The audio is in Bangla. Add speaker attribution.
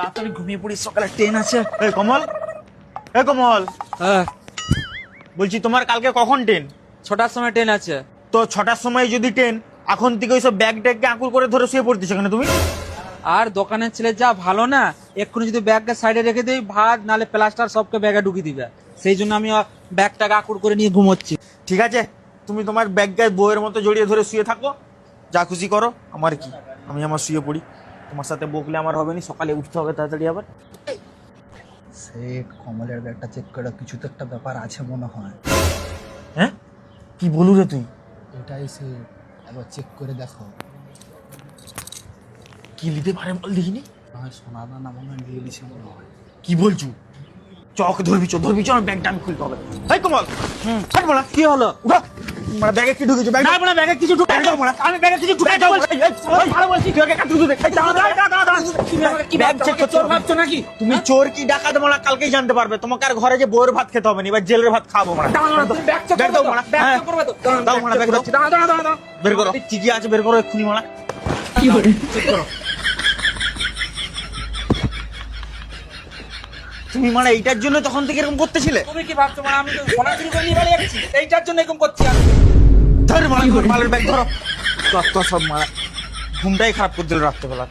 Speaker 1: তাড়াতাড়ি ঘুমিয়ে পড়ি, সকালে ট্রেন আছে। এই কমল, এই কমল,
Speaker 2: হ্যাঁ,
Speaker 1: বলছি তোমার কালকে কখন ট্রেন?
Speaker 2: 6টার সময় ট্রেন আছে।
Speaker 1: তো 6টার সময় যদি ট্রেন, এখন থেকে ওইসব ব্যাগ ট্যাগকে আঁকুড় করে ধরে শুয়ে পড়তেছো কেন তুমি?
Speaker 2: আর দোকানের ছেলে যা ভালো না, এক্ষুনি যদি ব্যাগটা সাইডে রেখে দিই, ভাত নালে প্লাস্টার সবকে ব্যাগে ঢুকিয়ে দিবে। সেই জন্য আমি ব্যাগটাকে আঁকুড় করে নিয়ে ঘুমোচ্ছি।
Speaker 1: ঠিক আছে, তুমি তোমার ব্যাগকে বইয়ের মতো জড়িয়ে ধরে শুয়ে থাকো, যা খুশি করো, আমার কি, আমি আমার শুয়ে পড়ি। তোমার সাথে বকলে আমার হবে না, সকালে উঠতে হবে তাড়াতাড়ি আবার।
Speaker 3: সেট কমলের ব্যাগটা চেক করে, কিছু তো একটা ব্যাপার আছে মনে হয়।
Speaker 1: হ্যাঁ, কি বলু রে তুই?
Speaker 3: এটাই সে, একবার চেক করে দেখো।
Speaker 1: কি নিতে পারে বল দেখিনি।
Speaker 3: না হয় সোনা দানা মনে হয় দিয়ে দিছে মনে হয়।
Speaker 1: কি বলছু? চক ধরবি চো, আমার ব্যাগটা আমি খুলতে হবে। এই কমল, ছাড় বলা।
Speaker 2: কি হলো?
Speaker 1: উঠা, মানে ব্যাগে কি ঢুকেছো? ব্যাগ
Speaker 2: না বলে ব্যাগে কিছু ঢুকে
Speaker 1: দাও বলা।
Speaker 2: আমি ব্যাগে কিছু ঢুকে
Speaker 1: দাও বলা। এই, ভালো বলছি, তুই আগে কাটু দে। এই, দাঁড়া, দাঁড়া, দাঁড়া, দাঁড়া।
Speaker 2: তুমি আমাকে কি
Speaker 1: ব্যাগ
Speaker 2: ভাবছো?
Speaker 1: চেক
Speaker 2: আমাকে
Speaker 1: করতে
Speaker 2: চোর
Speaker 1: হবে।
Speaker 2: ভাবছো নাকি?
Speaker 1: তুমি চোর কি ডাকাত বলা কালকেই জানতে পারবে। তোমাকে আর ঘরে যে বউয়ের ভাত খেতে হবে না, এবার জেলের ভাত খাবো মানে।
Speaker 2: তুমি ব্যাগ চেক
Speaker 1: ব্যাগ
Speaker 2: করবে
Speaker 1: দাও
Speaker 2: তো?
Speaker 1: মারা।
Speaker 2: ব্যাগ
Speaker 1: হ্যাঁ।
Speaker 2: চেক করবে তো?
Speaker 1: দাও মারা, ব্যাগ দাও।
Speaker 2: দাঁড়া দাঁড়া দাঁড়া দাঁড়া।
Speaker 1: বের করো, কি কি আছে বের করো এক্ষুনি মারা।
Speaker 2: কি করে?
Speaker 1: তুমি মানে এইটার জন্য তখন থেকে এরকম করতেছিলে?
Speaker 2: তুমি কি ভাবছো মানে আমি তো সোনা চুরি করে নিয়ে পালিয়ে যাচ্ছি? এইটার জন্য এরকম করছি আমি।
Speaker 1: ধর মারা, মালের ব্যাগ ধরো। তো সব মারা, ঘুমটাই খারাপ করে দিল রাত্রেবেলা।